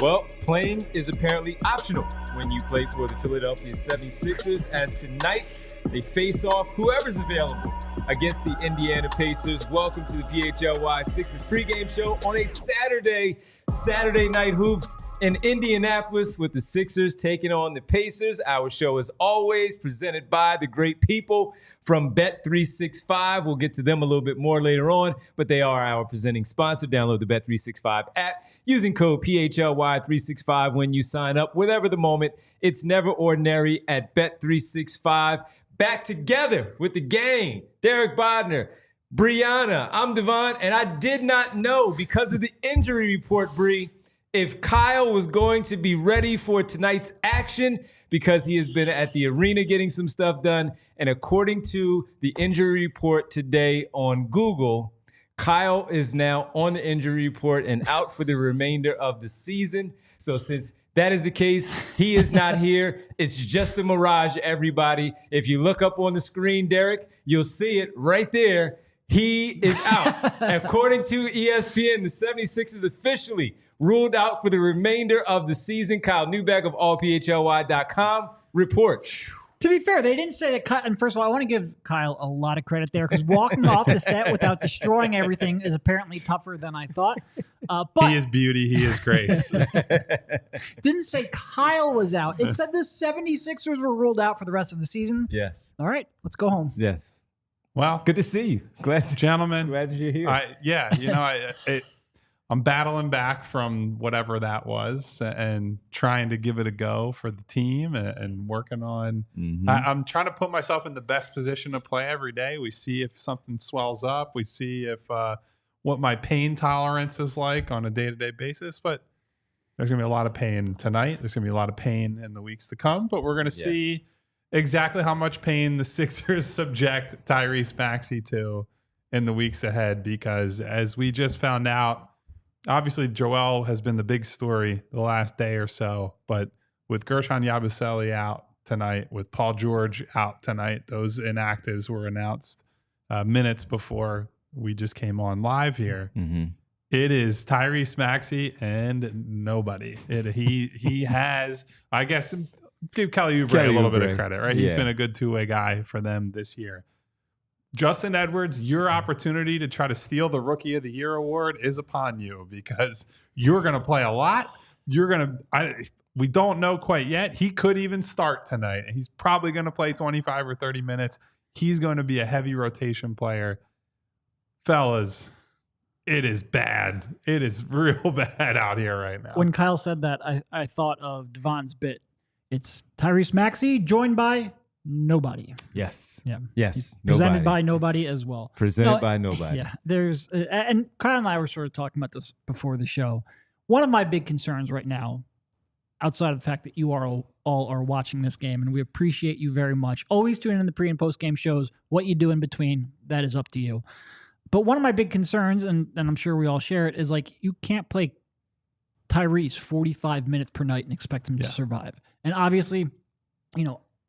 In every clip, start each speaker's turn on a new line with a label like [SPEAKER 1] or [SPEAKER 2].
[SPEAKER 1] Well, playing is apparently optional when you play for the Philadelphia 76ers, as tonight they face off whoever's available against the Indiana Pacers. Welcome to the PHLY Sixers Pregame Show on a Saturday night hoops in Indianapolis with the Sixers taking on the Pacers. Our show is always presented by the great people from Bet365. We'll get to them a little bit more later on, but they are our presenting sponsor. Download the Bet365 app using code PHLY365 when you sign up. Whatever the moment, it's never ordinary at Bet365. Back together with the gang, Derek Bodner, Brianna, I'm Devon, and I did not know because of the injury report, Bree, if Kyle was going to be ready for tonight's action because he has been at the arena getting some stuff done. And according to the injury report today on Google, Kyle is now on the injury report and out for the remainder of the season. So since that is the case, he is not here. It's just a mirage, everybody. If you look up on the screen, Derek, you'll see it right there. He is out. According to ESPN, the 76ers officially ruled out for the remainder of the season. Kyle Neubeck of allphly.com reports.
[SPEAKER 2] To be fair, they didn't say that Kyle, and first of all, I want to give Kyle a lot of credit there because walking off the set without destroying everything is apparently tougher than I thought. But
[SPEAKER 3] he is beauty, he is grace.
[SPEAKER 2] Didn't say Kyle was out. It said the 76ers were ruled out for the rest of the season.
[SPEAKER 1] Yes.
[SPEAKER 2] All right, let's go home.
[SPEAKER 1] Yes.
[SPEAKER 3] Well,
[SPEAKER 1] good to see you.
[SPEAKER 3] Gentlemen.
[SPEAKER 1] Glad you're here.
[SPEAKER 3] I'm battling back from whatever that was and trying to give it a go for the team and working on. I'm trying to put myself in the best position to play every day. We see if something swells up. We see if what my pain tolerance is like on a day-to-day basis. But there's going to be a lot of pain tonight. There's going to be a lot of pain in the weeks to come. But we're going to see exactly how much pain the Sixers subject Tyrese Maxey to in the weeks ahead. Because as we just found out, obviously, Joel has been the big story the last day or so, but with Gershon Yabusele out tonight, with Paul George out tonight, those inactives were announced minutes before we just came on live here. It is Tyrese Maxey and nobody. He has, I guess, give Kelly Oubre a little bit of credit, right? He's been a good two-way guy for them this year. Justin Edwards, your opportunity to try to steal the Rookie of the Year award is upon you because you're going to play a lot. We don't know quite yet. He could even start tonight. He's probably going to play 25 or 30 minutes. He's going to be a heavy rotation player. Fellas, it is bad. It is real bad out here right now.
[SPEAKER 2] When Kyle said that, I thought of Devon's bit. It's Tyrese Maxey joined by nobody.
[SPEAKER 1] Yes.
[SPEAKER 2] Yeah.
[SPEAKER 1] Yes.
[SPEAKER 2] Presented by nobody as well.
[SPEAKER 1] Presented by nobody.
[SPEAKER 2] Yeah. There's and Kyle and I were sort of talking about this before the show. One of my big concerns right now, outside of the fact that you all are watching this game, and we appreciate you very much. Always tune in the pre and post game shows. What you do in between, that is up to you. But one of my big concerns, and I'm sure we all share it, is like you can't play Tyrese 45 minutes per night and expect him to survive. And obviously,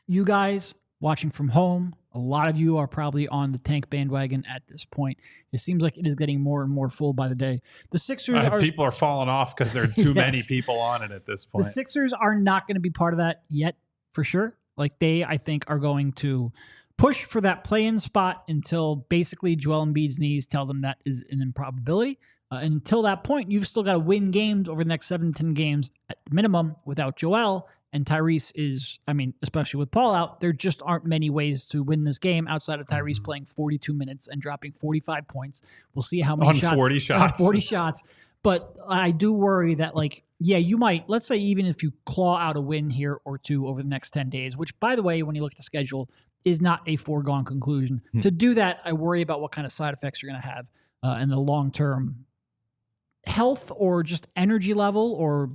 [SPEAKER 2] you guys watching from home, a lot of you are probably on the tank bandwagon at this point. It seems like it is getting more and more full by the day. The Sixers
[SPEAKER 3] people are falling off because there are too many people on it at this point.
[SPEAKER 2] The Sixers are not going to be part of that yet, for sure. Like they, I think, are going to push for that play-in spot until basically Joel Embiid's knees tell them that is an improbability. And until that point, you've still got to win games over the next 7 to 10 games at the minimum without Joel. And Tyrese is, especially with Paul out, there just aren't many ways to win this game outside of Tyrese playing 42 minutes and dropping 45 points. We'll see how many shots.
[SPEAKER 3] 40 shots.
[SPEAKER 2] 40 shots. But I do worry that, you might, let's say even if you claw out a win here or two over the next 10 days, which, by the way, when you look at the schedule, is not a foregone conclusion. To do that, I worry about what kind of side effects you're going to have in the long-term health or just energy level or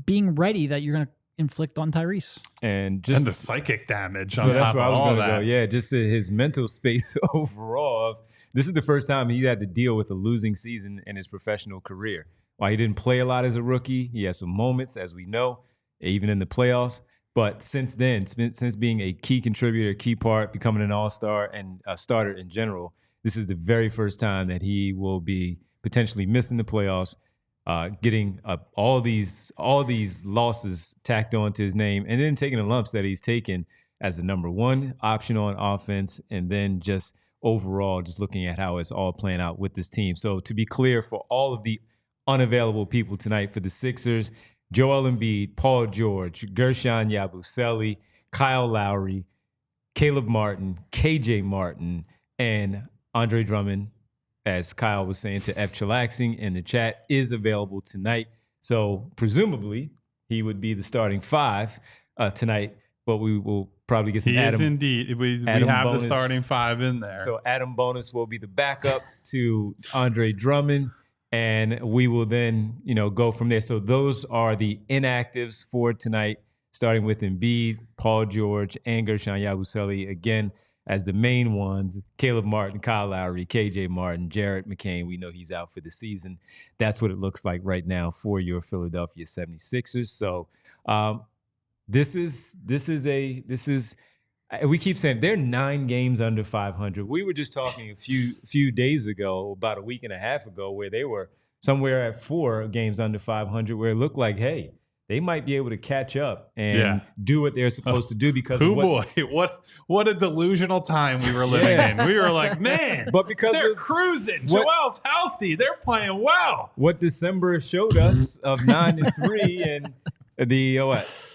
[SPEAKER 2] being ready that you're going to inflict on Tyrese.
[SPEAKER 1] And
[SPEAKER 3] the psychic damage
[SPEAKER 1] on top of all that. Yeah, just his mental space overall. This is the first time he had to deal with a losing season in his professional career. While he didn't play a lot as a rookie, he had some moments, as we know, even in the playoffs. But since then, since being a key contributor, key part, becoming an all-star and a starter in general, this is the very first time that he will be potentially missing the playoffs. getting all these losses tacked onto his name, and then taking the lumps that he's taken as the number one option on offense, and then just overall just looking at how it's all playing out with this team. So to be clear, for all of the unavailable people tonight for the Sixers, Joel Embiid, Paul George, Gershon Yabusele, Kyle Lowry, Caleb Martin, KJ Martin, and Andre Drummond, as Kyle was saying to F. Chillaxing in the chat, is available tonight. So presumably he would be the starting five tonight, but we will probably get some Adam.
[SPEAKER 3] He is indeed. We have Bonus, the starting five in there.
[SPEAKER 1] So Adam Bonus will be the backup to Andre Drummond, and we will then, go from there. So those are the inactives for tonight, starting with Embiid, Paul George, and Gershon Yabusele. Again, as the main ones, Caleb Martin, Kyle Lowry, KJ Martin, Jared McCain. We know he's out for the season. That's what it looks like right now for your Philadelphia 76ers. So we keep saying they're 9 games under 500. We were just talking a few days ago, about a week and a half ago, where they were somewhere at 4 games under 500, where it looked like, hey, they might be able to catch up and do what they're supposed to do because
[SPEAKER 3] what a delusional time we were living in. We were like, man, but because they're cruising. Joel's healthy. They're playing well.
[SPEAKER 1] What December showed us of 9-3 and the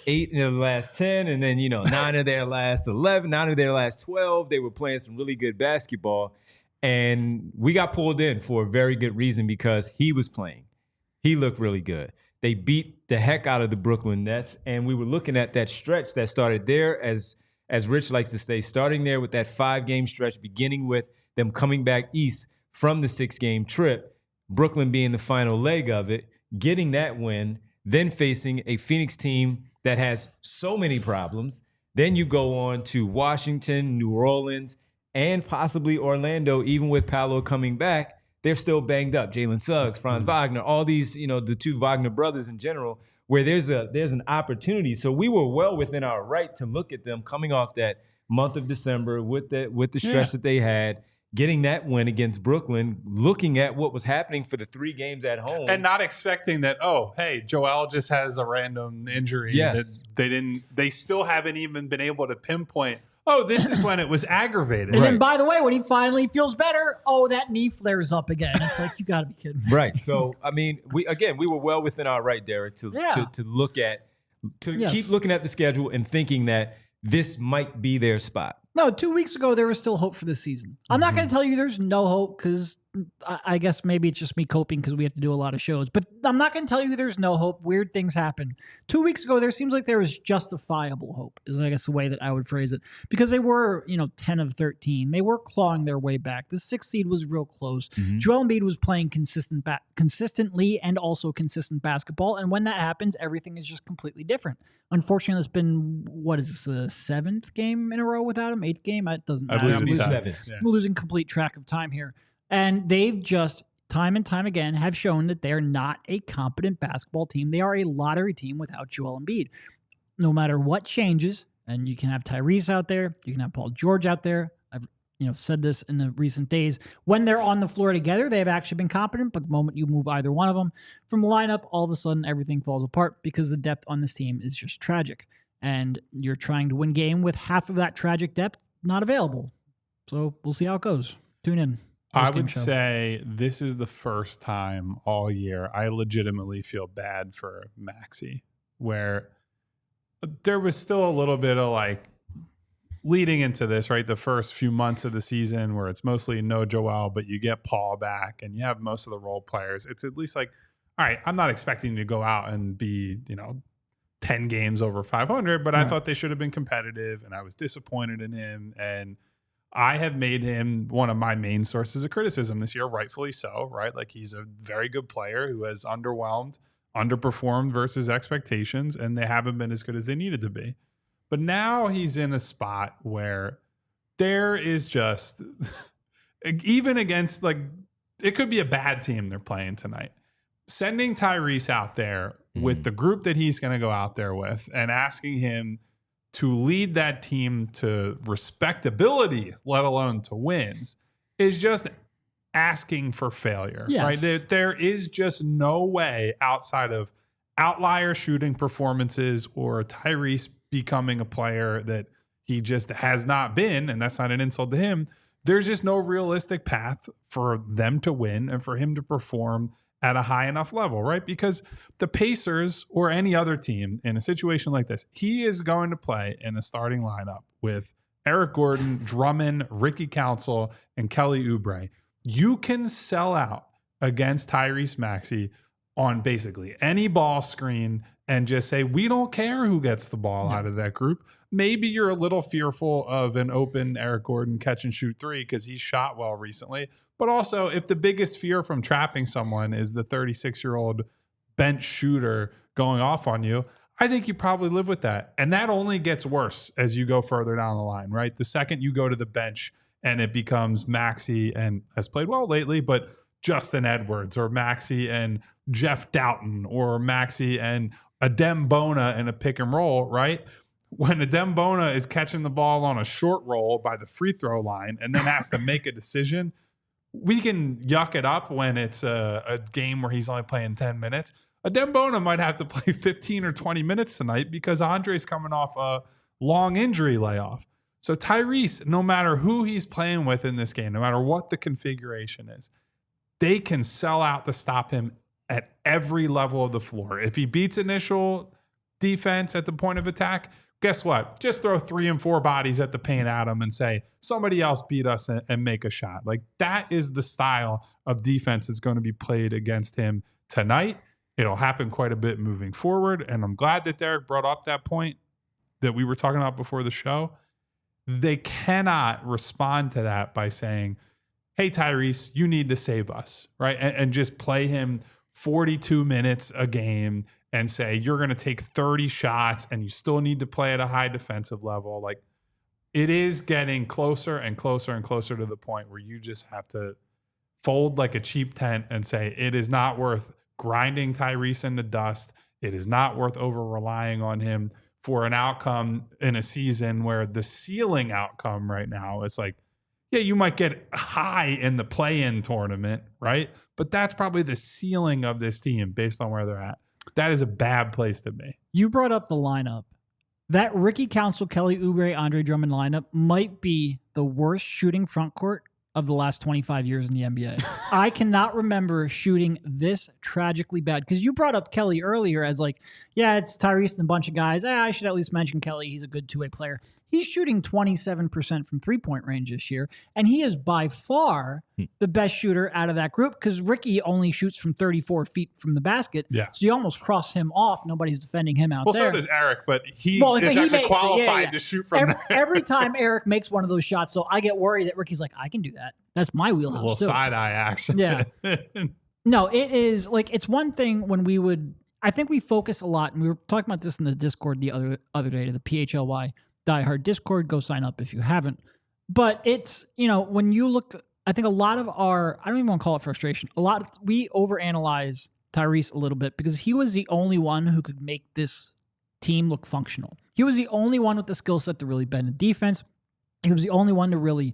[SPEAKER 1] 8 in the last 10, and then 9 of their last 11, 9 of their last 12. They were playing some really good basketball, and we got pulled in for a very good reason because he was playing. He looked really good. They beat the heck out of the Brooklyn Nets, and we were looking at that stretch that started there, as Rich likes to say, starting there with that 5-game stretch, beginning with them coming back east from the 6-game trip, Brooklyn being the final leg of it, getting that win, then facing a Phoenix team that has so many problems. Then you go on to Washington, New Orleans, and possibly Orlando, even with Paolo coming back. They're still banged up. Jalen Suggs, Franz Wagner, all these, the 2 Wagner brothers in general, where there's an opportunity. So we were well within our right to look at them coming off that month of December with the stretch that they had, getting that win against Brooklyn, looking at what was happening for the 3 games at home.
[SPEAKER 3] And not expecting that, Joel just has a random injury.
[SPEAKER 1] Yes.
[SPEAKER 3] That they still haven't even been able to pinpoint, this is when it was aggravated.
[SPEAKER 2] And then, by the way, when he finally feels better, that knee flares up again. It's like, you got to be kidding me.
[SPEAKER 1] Right. So, I mean, we were well within our right, Derek, to keep looking at the schedule and thinking that this might be their spot.
[SPEAKER 2] No, 2 weeks ago, there was still hope for this season. I'm not going to tell you there's no hope because I guess maybe it's just me coping because we have to do a lot of shows. But I'm not going to tell you there's no hope. Weird things happen. 2 weeks ago, there seems like there was justifiable hope, is I guess the way that I would phrase it. Because they were, 10 of 13. They were clawing their way back. The 6th seed was real close. Joel Embiid was playing consistently and also consistent basketball. And when that happens, everything is just completely different. Unfortunately, it's been, what is this, the 7th game in a row without him? 8th game? It doesn't matter.
[SPEAKER 3] I believe it's 7.
[SPEAKER 2] We're losing complete track of time here. And they've just, time and time again, have shown that they're not a competent basketball team. They are a lottery team without Joel Embiid. No matter what changes, and you can have Tyrese out there, you can have Paul George out there. I've said this in the recent days. When they're on the floor together, they have actually been competent, but the moment you move either one of them from the lineup, all of a sudden everything falls apart because the depth on this team is just tragic. And you're trying to win game with half of that tragic depth not available. So we'll see how it goes. Tune in.
[SPEAKER 3] I would say this is the first time all year I legitimately feel bad for Maxey, where there was still a little bit of leading into this, right? The first few months of the season where it's mostly no Joel, but you get Paul back and you have most of the role players. It's at least all right, I'm not expecting to go out and be, 10 games over 500, but I thought they should have been competitive and I was disappointed in him. And I have made him one of my main sources of criticism this year, rightfully so, right? He's a very good player who has underperformed versus expectations, and they haven't been as good as they needed to be. But now he's in a spot where there is just, even against, it could be a bad team they're playing tonight. Sending Tyrese out there with the group that he's going to go out there with and asking him to lead that team to respectability, let alone to wins, is just asking for failure,
[SPEAKER 2] Yes.
[SPEAKER 3] right? There is just no way outside of outlier shooting performances or Tyrese becoming a player that he just has not been, and that's not an insult to him. There's just no realistic path for them to win and for him to perform at a high enough level, right? Because the Pacers or any other team in a situation like this, he is going to play in a starting lineup with Eric Gordon, Drummond, Ricky Council, and Kelly Oubre. You can sell out against Tyrese Maxey on basically any ball screen and just say, we don't care who gets the ball out of that group. Maybe you're a little fearful of an open Eric Gordon catch and shoot three because he's shot well recently. But also, if the biggest fear from trapping someone is the 36-year-old bench shooter going off on you, I think you probably live with that. And that only gets worse as you go further down the line, right? The second you go to the bench and it becomes Maxey and has played well lately, but Justin Edwards or Maxey and Jeff Doughton or Maxey and Adem Bona in a pick and roll, right? When Adem Bona is catching the ball on a short roll by the free throw line and then has to make a decision, we can yuck it up when it's a game where he's only playing 10 minutes. Adem Bona might have to play 15 or 20 minutes tonight because Andre's coming off a long injury layoff. So Tyrese, no matter who he's playing with in this game, no matter what the configuration is, they can sell out to stop him at every level of the floor. If he beats initial defense at the point of attack, guess what? Just throw 3 and 4 bodies at the paint at him and say, somebody else beat us and make a shot. Like, that is the style of defense that's going to be played against him tonight. It'll happen quite a bit moving forward. And I'm glad that Derek brought up that point that we were talking about before the show. They cannot respond to that by saying, hey, Tyrese, you need to save us, right? And just play him 42 minutes a game and say, you're going to take 30 shots and you still need to play at a high defensive level. Like, it is getting closer and closer and closer to the point where you just have to fold like a cheap tent and say, it is not worth grinding Tyrese into dust. It is not worth over relying on him for an outcome in a season where the ceiling outcome right now is like, yeah, you might get high in the play-in tournament, right? But that's probably the ceiling of this team based on where they're at. That is a bad place to be.
[SPEAKER 2] You brought up the lineup. That Ricky Council, Kelly Oubre, Andre Drummond lineup might be the worst shooting front court of the last 25 years in the NBA. I cannot remember shooting this tragically bad. Because you brought up Kelly earlier as like, yeah, it's Tyrese and a bunch of guys. I should at least mention Kelly. He's a good two-way player. He's shooting 27% from three-point range this year, and he is by far the best shooter out of that group because Ricky only shoots from 34 feet from the basket.
[SPEAKER 3] Yeah.
[SPEAKER 2] So you almost cross him off. Nobody's defending him out there.
[SPEAKER 3] Well, so does Eric, but he is actually qualified to shoot from there.
[SPEAKER 2] Every time Eric makes one of those shots, so I get worried that Ricky's like, I can do that. That's my wheelhouse.
[SPEAKER 3] A little side-eye action.
[SPEAKER 2] Yeah. No, it is like, it's one thing when we would, I think we focus a lot, and we were talking about this in the Discord the other day, to the PHLY diehard Discord. Go sign up if you haven't. But it's, when you look, I think a lot of our, I don't even want to call it frustration. We overanalyze Tyrese a little bit because he was the only one who could make this team look functional. He was the only one with the skill set to really bend the defense. He was the only one to really,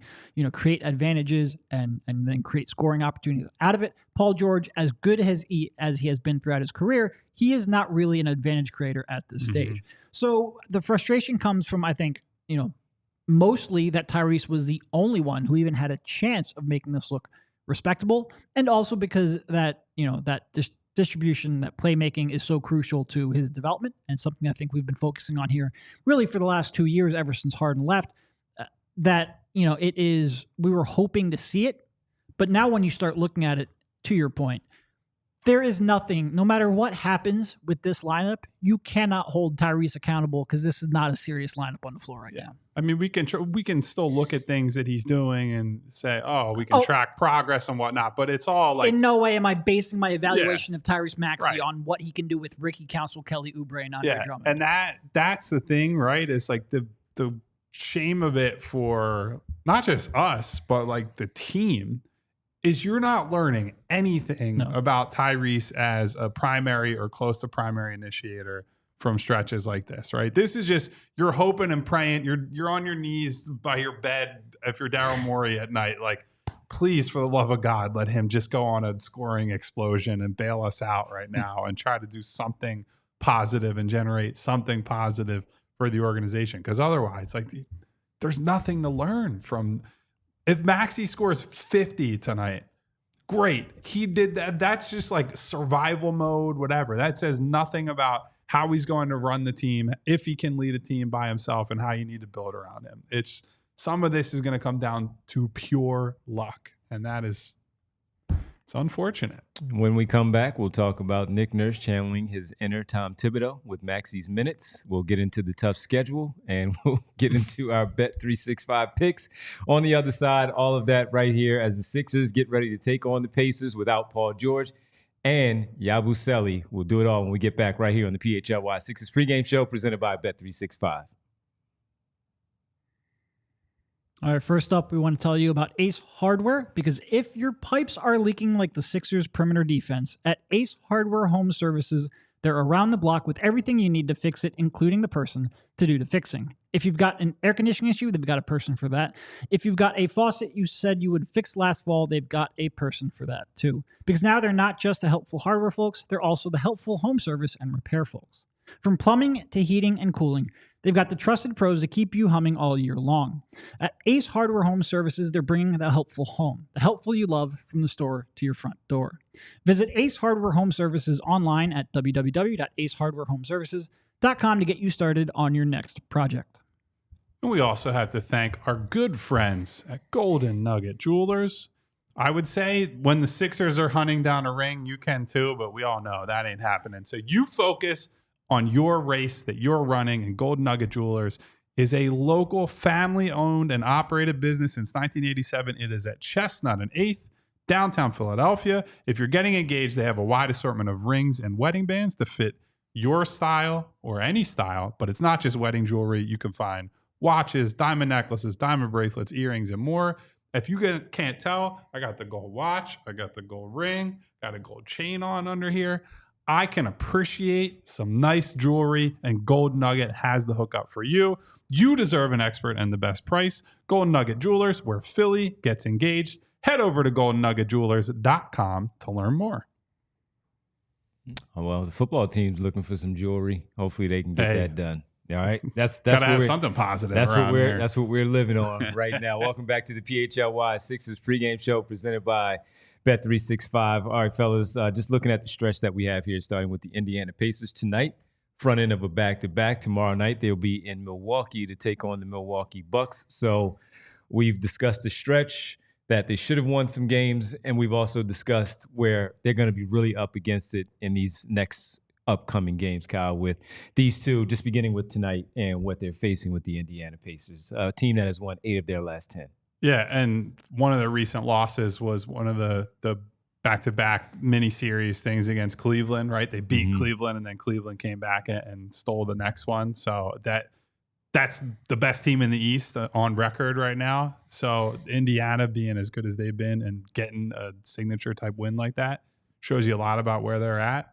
[SPEAKER 2] create advantages and then create scoring opportunities out of it. Paul George, as good as he has been throughout his career, he is not really an advantage creator at this stage. So the frustration comes from, I think, mostly that Tyrese was the only one who even had a chance of making this look respectable, and also because that, that distribution, that playmaking is so crucial to his development, and something I think we've been focusing on here really for the last 2 years, ever since Harden left. That, it is, we were hoping to see it, but now when you start looking at it, to your point, there is nothing, no matter what happens with this lineup, you cannot hold Tyrese accountable because this is not a serious lineup on the floor right now.
[SPEAKER 3] I mean, we can still look at things that he's doing and say, we can track progress and whatnot, but it's all like,
[SPEAKER 2] in no way am I basing my evaluation of Tyrese Maxey on what he can do with Ricky Council, Kelly Oubre, and Andre Drummond.
[SPEAKER 3] And that's the thing, right? It's like the shame of it for not just us, but like the team, is you're not learning anything about Tyrese as a primary or close to primary initiator from stretches like this, right? This is just, you're hoping and praying. You're on your knees by your bed if you're Daryl Morey at night, like, please, for the love of God, let him just go on a scoring explosion and bail us out right now and try to do something positive and generate something positive for the organization. Because otherwise, like, there's nothing to learn from. If Maxey scores 50 tonight, great. He did that. That's just like survival mode, whatever. That says nothing about how he's going to run the team, if he can lead a team by himself, and how you need to build around him. Some of this is going to come down to pure luck, and it's unfortunate.
[SPEAKER 4] When we come back, we'll talk about Nick Nurse channeling his inner Tom Thibodeau with Maxey's minutes. We'll get into the tough schedule, and we'll get into our Bet365 picks. On the other side, all of that right here as the Sixers get ready to take on the Pacers without Paul George and Yabusele. We'll do it all when we get back right here on the PHLY Sixers Pregame Show presented by Bet365.
[SPEAKER 2] All right, first up, we want to tell you about Ace Hardware, because if your pipes are leaking like the Sixers perimeter defense, at Ace Hardware Home Services, they're around the block with everything you need to fix it, including the person to do the fixing. If you've got an air conditioning issue, they've got a person for that. If you've got a faucet you said you would fix last fall, they've got a person for that too. Because now they're not just the helpful hardware folks, they're also the helpful home service and repair folks. From plumbing to heating and cooling, they've got the trusted pros to keep you humming all year long. At Ace Hardware Home Services, they're bringing the helpful home, the helpful you love, from the store to your front door. Visit Ace Hardware Home Services online at www.acehardwarehomeservices.com to get you started on your next project.
[SPEAKER 3] And we also have to thank our good friends at Golden Nugget Jewelers. I would say when the Sixers are hunting down a ring, you can too, but we all know that ain't happening. So you focus on your race that you're running, and Golden Nugget Jewelers is a local family-owned and operated business since 1987. It is at Chestnut and 8th, downtown Philadelphia. If you're getting engaged, they have a wide assortment of rings and wedding bands to fit your style or any style, but it's not just wedding jewelry. You can find watches, diamond necklaces, diamond bracelets, earrings, and more. If you can't tell, I got the gold watch, I got the gold ring, got a gold chain on under here. I can appreciate some nice jewelry, and Gold Nugget has the hookup for you. You deserve an expert and the best price. Golden Nugget Jewelers, where Philly gets engaged. Head over to goldennuggetjewelers.com to learn more.
[SPEAKER 4] Oh, well, the football team's looking for some jewelry. Hopefully they can get that done. All right, that's
[SPEAKER 3] gotta have something positive.
[SPEAKER 4] That's what we're living on right now. Welcome back to the PHLY Sixers Pregame Show presented by Bet365. All right, fellas, just looking at the stretch that we have here, starting with the Indiana Pacers tonight, front end of a back-to-back. Tomorrow night, they'll be in Milwaukee to take on the Milwaukee Bucks. So we've discussed the stretch that they should have won some games, and we've also discussed where they're going to be really up against it in these next upcoming games, Kyle, with these two, just beginning with tonight and what they're facing with the Indiana Pacers, a team that has won 8 of their last 10.
[SPEAKER 3] Yeah, and one of the recent losses was one of the back-to-back mini-series things against Cleveland, right? They beat Cleveland, and then Cleveland came back and stole the next one. So that's the best team in the East on record right now. So Indiana being as good as they've been and getting a signature-type win like that shows you a lot about where they're at.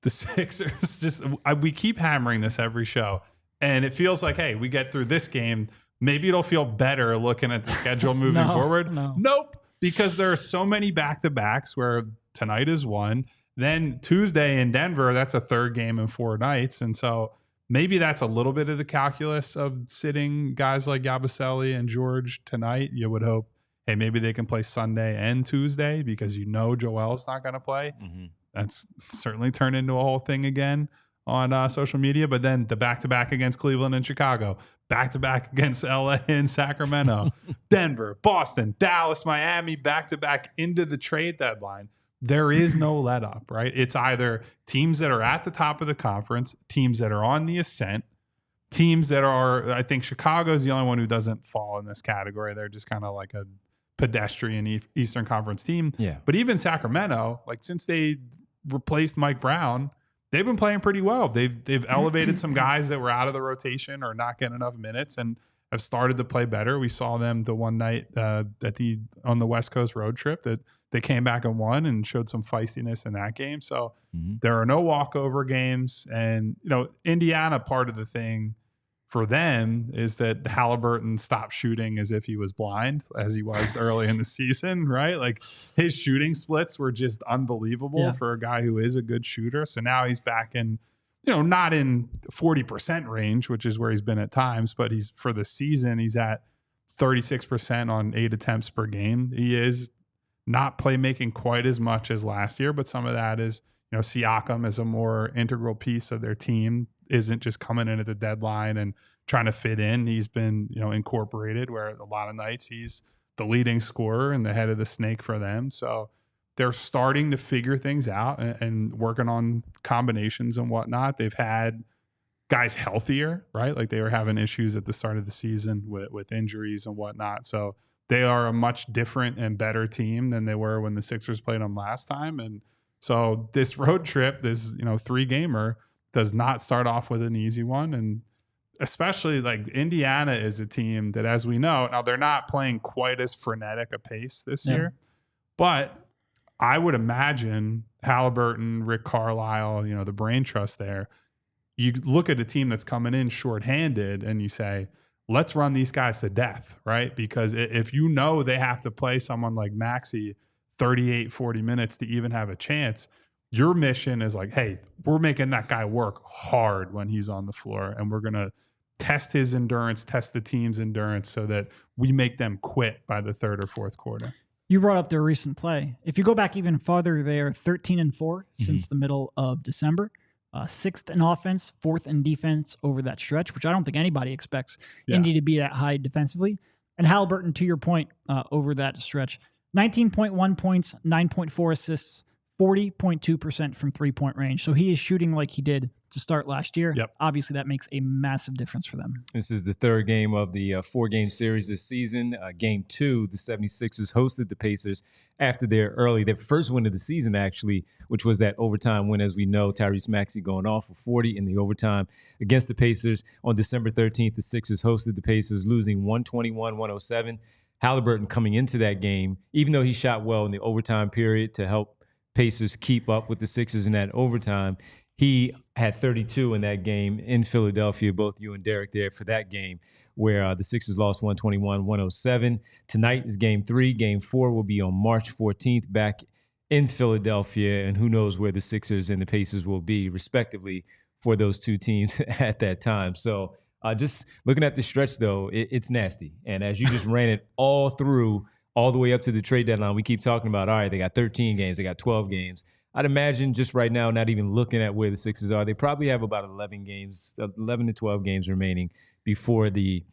[SPEAKER 3] The Sixers, we keep hammering this every show, and it feels like, hey, we get through this game, maybe it'll feel better looking at the schedule moving forward. Nope, because there are so many back-to-backs where tonight is one. Then Tuesday in Denver, that's a third game in 4 nights. And so maybe that's a little bit of the calculus of sitting guys like Yabusele and George tonight. You would hope, hey, maybe they can play Sunday and Tuesday because Joel's not going to play. That's certainly turned into a whole thing again on social media. But then the back-to-back against Cleveland and Chicago, back-to-back against LA and Sacramento, Denver, Boston, Dallas, Miami, back-to-back into the trade deadline. There is no let-up, right? It's either teams that are at the top of the conference, teams that are on the ascent, teams that are, I think Chicago's the only one who doesn't fall in this category. They're just kind of like a pedestrian Eastern Conference team.
[SPEAKER 4] Yeah.
[SPEAKER 3] But even Sacramento, like since they replaced Mike Brown, they've been playing pretty well. They've elevated some guys that were out of the rotation or not getting enough minutes and have started to play better. We saw them the one night on the West Coast road trip that they came back and won and showed some feistiness in that game. So there are no walkover games. And, Indiana, part of the thing for them is that Haliburton stopped shooting as if he was blind, as he was early in the season, right? Like his shooting splits were just unbelievable for a guy who is a good shooter. So now he's back in, not in 40% range, which is where he's been at times, but for the season, he's at 36% on 8 attempts per game. He is not playmaking quite as much as last year, but some of that is, Siakam is a more integral piece of their team, isn't just coming in at the deadline and trying to fit in. He's been, incorporated, where a lot of nights he's the leading scorer and the head of the snake for them. So they're starting to figure things out and working on combinations and whatnot. They've had guys healthier, right? Like they were having issues at the start of the season with injuries and whatnot. So they are a much different and better team than they were when the Sixers played them last time. And so this road trip, this, 3-gamer, does not start off with an easy one. And especially like Indiana is a team that, as we know, now they're not playing quite as frenetic a pace this year, but I would imagine Haliburton, Rick Carlisle, the brain trust there, you look at a team that's coming in shorthanded and you say, let's run these guys to death, right? Because if they have to play someone like Maxey 38, 40 minutes to even have a chance, your mission is like, hey, we're making that guy work hard when he's on the floor, and we're going to test his endurance, test the team's endurance so that we make them quit by the third or fourth quarter.
[SPEAKER 2] You brought up their recent play. If you go back even farther, they are 13-4 since the middle of December. 6th in offense, 4th in defense over that stretch, which I don't think anybody expects Indy to be that high defensively. And Haliburton, to your point, over that stretch, 19.1 points, 9.4 assists, 40.2% from three-point range. So he is shooting like he did to start last year.
[SPEAKER 3] Yep.
[SPEAKER 2] Obviously, that makes a massive difference for them.
[SPEAKER 4] This is the third game of the 4-game series this season. Game 2, the 76ers hosted the Pacers after their first win of the season, actually, which was that overtime win, as we know, Tyrese Maxey going off for 40 in the overtime against the Pacers. On December 13th, the Sixers hosted the Pacers, losing 121-107. Haliburton coming into that game, even though he shot well in the overtime period to help Pacers keep up with the Sixers in that overtime, he had 32 in that game in Philadelphia. Both you and Derek there for that game where the Sixers lost 121-107. Tonight is game 3. Game 4 will be on March 14th back in Philadelphia, and who knows where the Sixers and the Pacers will be, respectively, for those two teams at that time. So just looking at the stretch, though, it's nasty. And as you just ran it all the way up to the trade deadline, we keep talking about, all right, they got 13 games, they got 12 games. I'd imagine just right now, not even looking at where the Sixers are, they probably have about 11 to 12 games remaining before the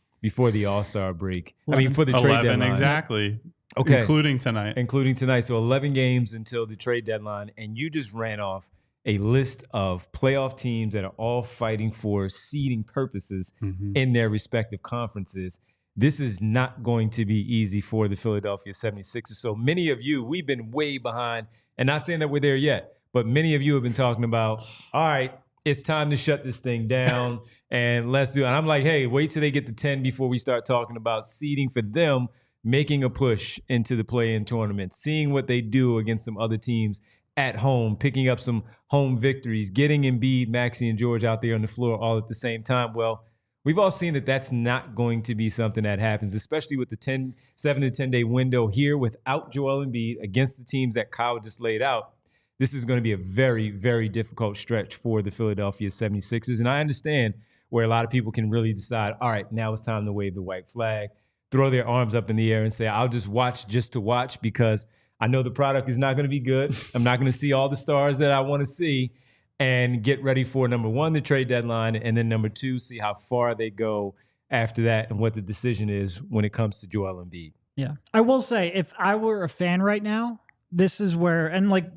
[SPEAKER 4] All-Star break.
[SPEAKER 2] 11.
[SPEAKER 4] I mean, for the trade
[SPEAKER 3] 11,
[SPEAKER 4] deadline.
[SPEAKER 3] exactly.
[SPEAKER 4] Okay.
[SPEAKER 3] Including tonight.
[SPEAKER 4] So 11 games until the trade deadline, and you just ran off a list of playoff teams that are all fighting for seeding purposes in their respective conferences. This is not going to be easy for the Philadelphia 76ers. So many of you, we've been way behind, and not saying that we're there yet, but many of you have been talking about, all right, it's time to shut this thing down and let's do it. And I'm like, hey, wait till they get to 10 before we start talking about seeding for them, making a push into the play-in tournament, seeing what they do against some other teams at home, picking up some home victories, getting Embiid, Maxey, and George out there on the floor all at the same time. Well, we've all seen that that's not going to be something that happens, especially with the 7 to 10 day window here without Joel Embiid against the teams that Kyle just laid out. This is going to be a very, very difficult stretch for the Philadelphia 76ers. And I understand where a lot of people can really decide, all right, now it's time to wave the white flag, throw their arms up in the air and say, I'll just watch just to watch because I know the product is not going to be good. I'm not going to see all the stars that I want to see. And get ready for, number 1, the trade deadline, and then number 2, see how far they go after that and what the decision is when it comes to Joel Embiid.
[SPEAKER 2] Yeah. I will say, if I were a fan right now, this is where, and like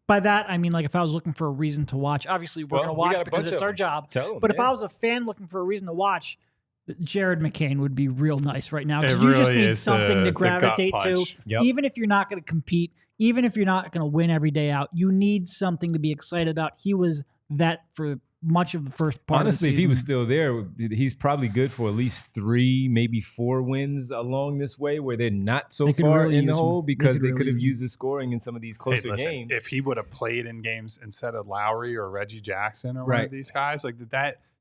[SPEAKER 2] by that, I mean, like if I was looking for a reason to watch, obviously we're going to watch because it's our job. But if I was a fan looking for a reason to watch, Jared McCain would be real nice right now because you just need something to gravitate to. Yep. Even if you're not going to compete, even if you're not going to win every day out, you need something to be excited about. He was that for much of the first part
[SPEAKER 4] Honestly,
[SPEAKER 2] of the season.
[SPEAKER 4] if he was still there, he's probably good for at least 3, maybe 4 wins along this way where they're not so far really in the hole because they could have used the scoring in some of these closer games.
[SPEAKER 3] If he would have played in games instead of Lowry or Reggie Jackson or one of these guys, like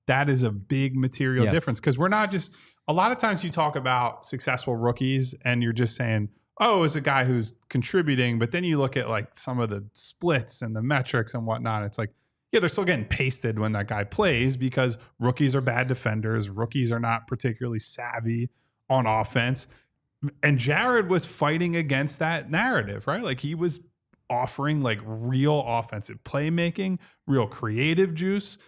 [SPEAKER 3] that is a big material difference, because we're not just, a lot of times you talk about successful rookies and you're just saying, oh, it's a guy who's contributing, but then you look at like some of the splits and the metrics and whatnot. It's like, yeah, they're still getting pasted when that guy plays because rookies are bad defenders. Rookies are not particularly savvy on offense. And Jared was fighting against that narrative, right? Like he was offering like real offensive playmaking, real creative juice.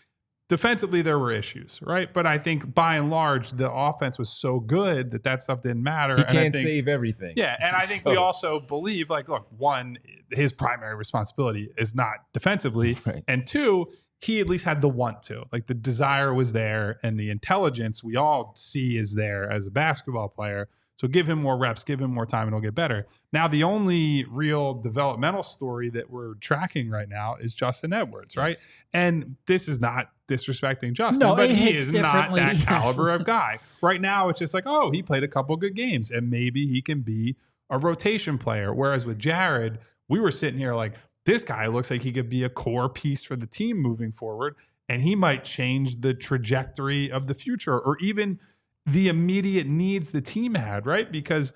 [SPEAKER 3] Defensively, there were issues, right? But I think by and large, the offense was so good that stuff didn't matter.
[SPEAKER 4] He can't save everything.
[SPEAKER 3] Yeah, and I think we also believe, like, look, one, his primary responsibility is not defensively, right. And two, he at least had the want to. Like the desire was there, and the intelligence we all see is there as a basketball player. So give him more reps, give him more time, and he'll get better. Now, the only real developmental story that we're tracking right now is Justin Edwards, right? And this is not disrespecting Justin, but he is not that caliber of guy. Right now, it's just like, oh, he played a couple good games, and maybe he can be a rotation player. Whereas with Jared, we were sitting here like, this guy looks like he could be a core piece for the team moving forward, and he might change the trajectory of the future or even the immediate needs the team had, right? Because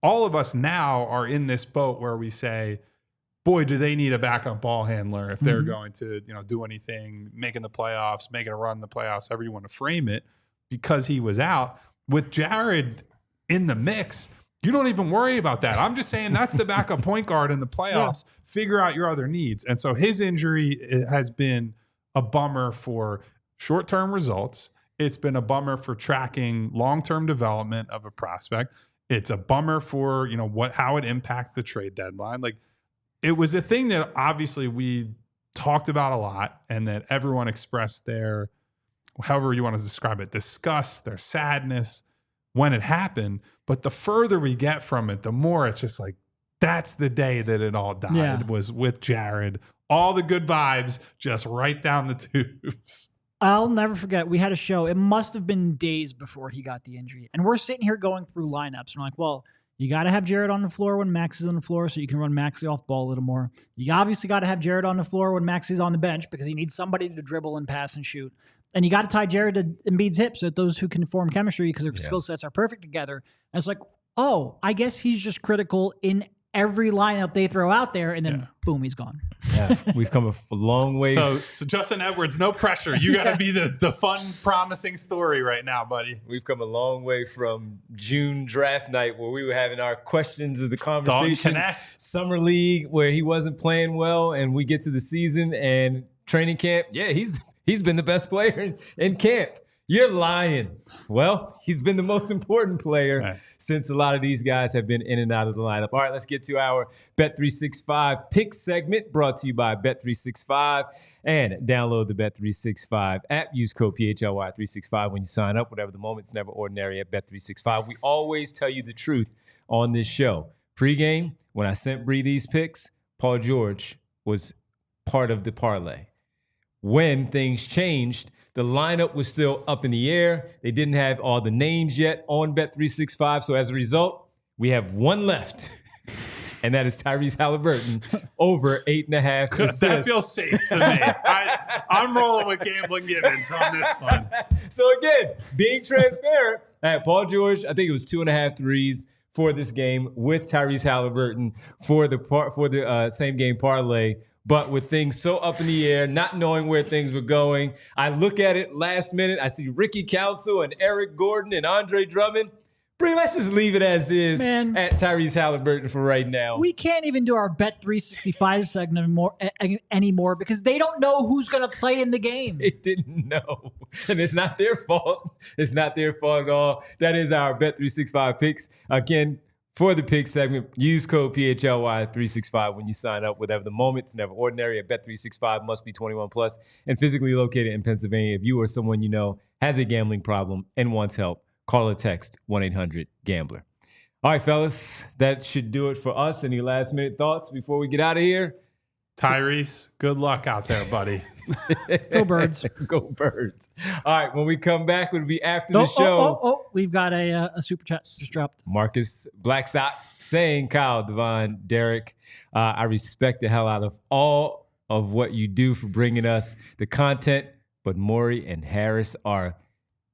[SPEAKER 3] all of us now are in this boat where we say, boy, do they need a backup ball handler if they're going to, do anything, making the playoffs, making a run in the playoffs, however you want to frame it, because he was out. With Jared in the mix, you don't even worry about that. I'm just saying that's the backup point guard in the playoffs. Yeah. Figure out your other needs. And so his injury has been a bummer for short-term results. It's been a bummer for tracking long-term development of a prospect. It's a bummer for, how it impacts the trade deadline. Like, it was a thing that obviously we talked about a lot, and that everyone expressed their, however you want to describe it, disgust, their sadness when it happened. But the further we get from it, the more it's just like, that's the day that it all died, was with Jared. All the good vibes just right down the tubes.
[SPEAKER 2] I'll never forget, we had a show. It must have been days before he got the injury. And we're sitting here going through lineups. And we're like, well, you got to have Jared on the floor when Max is on the floor so you can run Maxey off ball a little more. You obviously got to have Jared on the floor when Maxey's on the bench because he needs somebody to dribble and pass and shoot. And you got to tie Jared to Embiid's hips so that those who can form chemistry because their skill sets are perfect together. And it's like, oh, I guess he's just critical in every lineup they throw out there, and then boom, he's gone.
[SPEAKER 4] Yeah, we've come a long way.
[SPEAKER 3] So Justin Edwards, no pressure. You got to be the fun, promising story right now, buddy.
[SPEAKER 4] We've come a long way from June draft night where we were having our questions of the conversation.
[SPEAKER 3] Connect.
[SPEAKER 4] Summer league where he wasn't playing well, and we get to the season and training camp. Yeah, he's been the best player in camp. You're lying. Well, he's been the most important player since a lot of these guys have been in and out of the lineup. All right, let's get to our Bet365 pick segment brought to you by Bet365. And download the Bet365 app. Use code PHLY365 when you sign up. Whatever the moment, it's never ordinary at Bet365. We always tell you the truth on this show. Pregame, when I sent Bree these picks, Paul George was part of the parlay. When things changed, the lineup was still up in the air. They didn't have all the names yet on Bet365. So as a result, we have one left. And that is Tyrese Haliburton over 8.5 assists.
[SPEAKER 3] That feels safe to me. I'm rolling with gambling givens on this one.
[SPEAKER 4] So again, being transparent, Paul George, I think it was 2.5 threes for this game with Tyrese Haliburton for the same game parlay. But with things so up in the air, not knowing where things were going, I look at it last minute. I see Ricky Council and Eric Gordon and Andre Drummond. Bree, let's just leave it as is at Tyrese Haliburton for right now.
[SPEAKER 2] We can't even do our Bet365 segment anymore because they don't know who's going to play in the game.
[SPEAKER 4] They didn't know. And it's not their fault. It's not their fault at all. That is our Bet365 picks. Again, for the pick segment, use code PHLY365 when you sign up. Whatever the moment, it's never ordinary. At Bet365 must be 21 plus and physically located in Pennsylvania. If you or someone you know has a gambling problem and wants help, call or text 1-800-GAMBLER. All right, fellas, that should do it for us. Any last minute thoughts before we get out of here?
[SPEAKER 3] Tyrese, good luck out there, buddy.
[SPEAKER 2] Go Birds.
[SPEAKER 4] Go Birds. All right, when we come back, it'll be after the show.
[SPEAKER 2] We've got a super chat just dropped.
[SPEAKER 4] Marcus Blackstock saying, Kyle, Devon, Derek, I respect the hell out of all of what you do for bringing us the content, but Morey and Harris are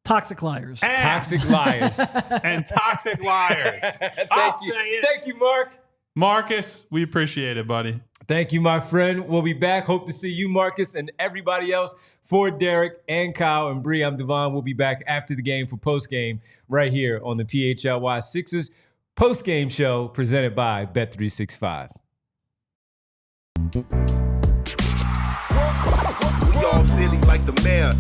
[SPEAKER 2] toxic liars.
[SPEAKER 4] Toxic liars.
[SPEAKER 3] And toxic liars.
[SPEAKER 4] Thank you, Mark.
[SPEAKER 3] Marcus, we appreciate it, buddy.
[SPEAKER 4] Thank you, my friend. We'll be back. Hope to see you, Marcus, and everybody else. For Derek and Kyle and Bree, I'm Devon. We'll be back after the game for postgame right here on the PHLY Sixers postgame show presented by Bet365.
[SPEAKER 5] We all silly like the mayor.